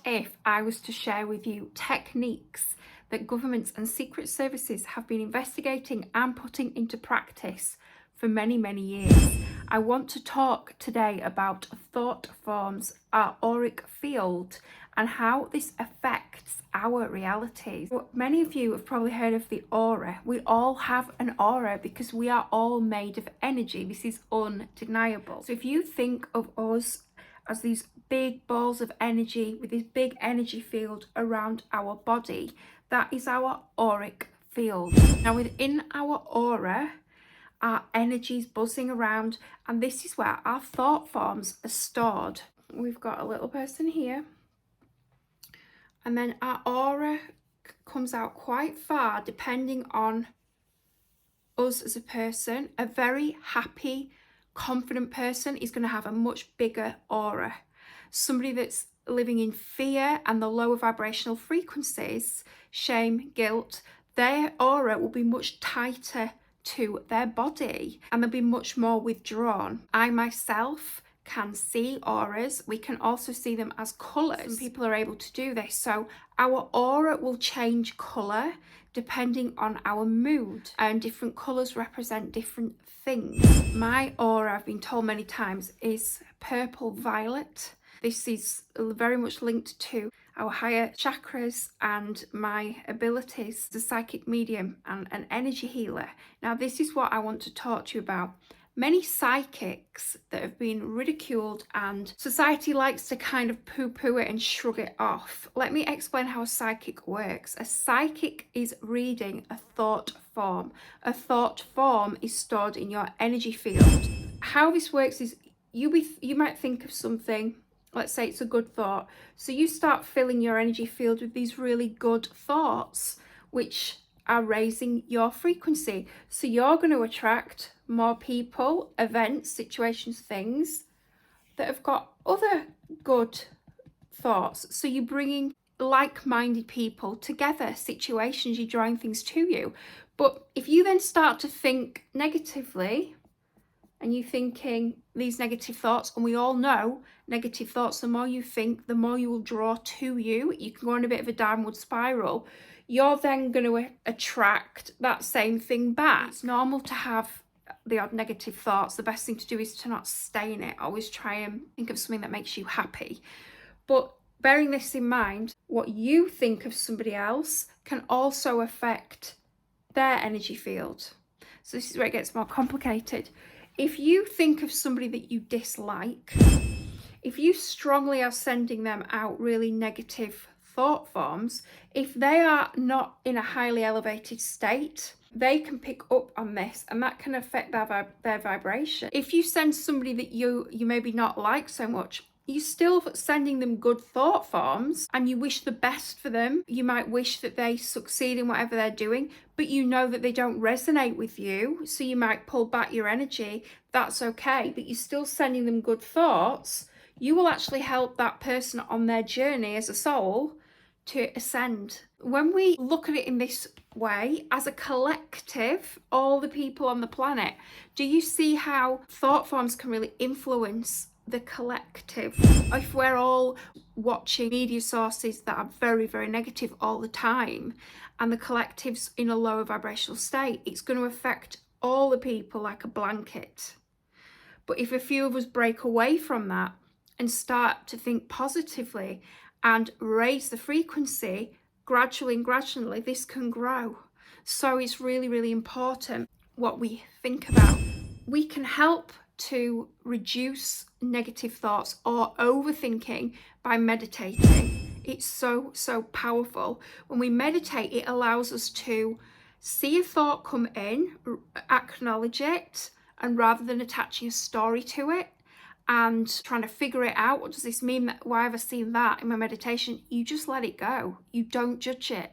if I was to share with you techniques that governments and secret services have been investigating and putting into practice for many, many years? I want to talk today about thought forms at Auric Field and how this affects our realities. Many of you have probably heard of the aura. We all have an aura because we are all made of energy. This is undeniable. So if you think of us as these big balls of energy with this big energy field around our body, that is our auric field. Now within our aura, our energy is buzzing around, and this is where our thought forms are stored. We've got a little person here, and then our aura comes out quite far depending on us as a person. A very happy, confident person is going to have a much bigger aura. Somebody that's living in fear and the lower vibrational frequencies, shame, guilt, their aura will be much tighter to their body and they'll be much more withdrawn. I myself can see auras. We can also see them as colours. Some people are able to do this. So our aura will change colour depending on our mood, and different colours represent different things. My aura, I've been told many times, is purple violet. This is very much linked to our higher chakras and my abilities as a psychic medium and an energy healer. Now, this is what I want to talk to you about. Many psychics that have been ridiculed and society likes to kind of poo-poo it and shrug it off. Let me explain how a psychic works. A psychic is reading a thought form. A thought form is stored in your energy field. How this works is you might think of something. Let's say it's a good thought. So you start filling your energy field with these really good thoughts, which are raising your frequency. So you're going to attract more people, events, situations, things that have got other good thoughts. So you're bringing like-minded people together, situations, you're drawing things to you. But if you then start to think negatively, and you're thinking these negative thoughts, and we all know negative thoughts, the more you think, the more you will draw to you. You can go on a bit of a downward spiral. You're then going to attract that same thing back. It's normal to have the odd negative thoughts. The best thing to do is to not stay in it. Always try and think of something that makes you happy. But bearing this in mind, what you think of somebody else can also affect their energy field. So this is where it gets more complicated. If you think of somebody that you dislike, if you strongly are sending them out really negative thought forms, if they are not in a highly elevated state, they can pick up on this, and that can affect their vibration. If you send somebody that you maybe not like so much, you're still sending them good thought forms and you wish the best for them. You might wish that they succeed in whatever they're doing, but you know that they don't resonate with you, so you might pull back your energy. That's okay, but you're still sending them good thoughts. You will actually help that person on their journey as a soul to ascend. When we look at it in this way, as a collective, all the people on the planet, do you see how thought forms can really influence the collective? If we're all watching media sources that are very, very negative all the time, and the collective's in a lower vibrational state, it's going to affect all the people like a blanket. But if a few of us break away from that and start to think positively and raise the frequency gradually, this can grow. So it's really, really important what we think about. We can help to reduce negative thoughts or overthinking by meditating. It's so powerful. When we meditate, it allows us to see a thought come in, acknowledge it, and rather than attaching a story to it and trying to figure it out, what does this mean, why have I seen that in my meditation, you just let it go. You don't judge it.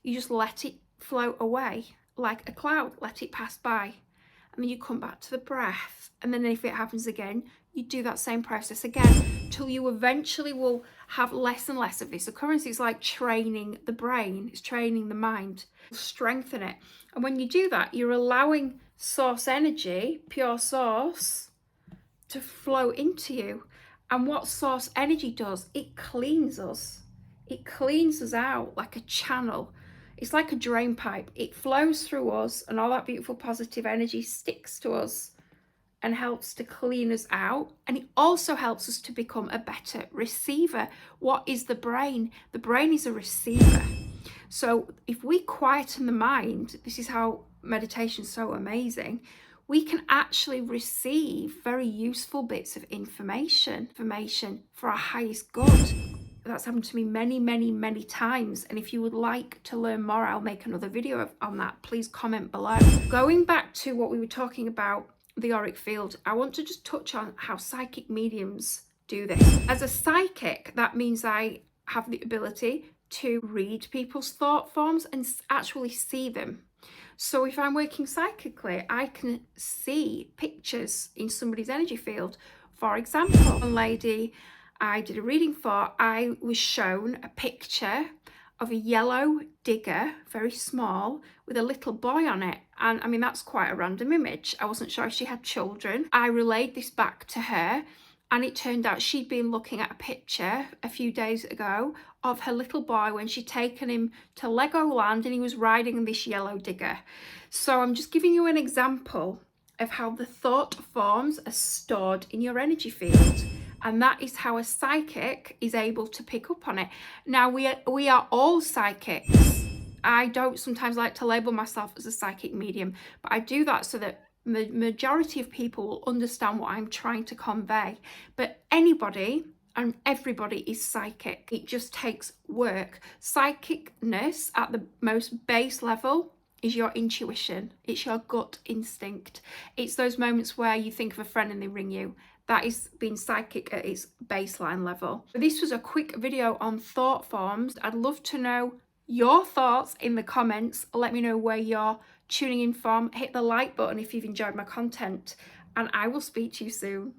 You just let it float away like a cloud, let it pass by. And then you come back to the breath. And then if it happens again, you do that same process again till you eventually will have less and less of this occurrence. It's like training the brain, it's training the mind, strengthen it. And when you do that, you're allowing source energy, pure source, to flow into you. And what source energy does, it cleans us. It cleans us out like a channel. It's like a drain pipe. It flows through us, and all that beautiful positive energy sticks to us and helps to clean us out. And it also helps us to become a better receiver. What is the brain? The brain is a receiver. So if we quieten the mind, this is how meditation is so amazing, we can actually receive very useful bits of information for our highest good. That's happened to me many times. And if you would like to learn more, I'll make another video on that. Please comment below. Going back to what we were talking about, the auric field, I want to just touch on how psychic mediums do this. As a psychic, that means I have the ability to read people's thought forms and actually see them. So if I'm working psychically, I can see pictures in somebody's energy field. For example, one lady I did a reading for, I was shown a picture of a yellow digger, very small, with a little boy on it. And I mean, that's quite a random image. I wasn't sure if she had children. I relayed this back to her, and it turned out she'd been looking at a picture a few days ago of her little boy when she'd taken him to Legoland and he was riding this yellow digger. So I'm just giving you an example of how the thought forms are stored in your energy field. And that is how a psychic is able to pick up on it. Now, we are all psychics. I don't sometimes like to label myself as a psychic medium, but I do that so that the majority of people will understand what I'm trying to convey. But anybody and everybody is psychic. It just takes work. Psychicness at the most base level is your intuition. It's your gut instinct. It's those moments where you think of a friend and they ring you. That is being psychic at its baseline level. This was a quick video on thought forms. I'd love to know your thoughts in the comments. Let me know where you're tuning in from. Hit the like button if you've enjoyed my content, and I will speak to you soon.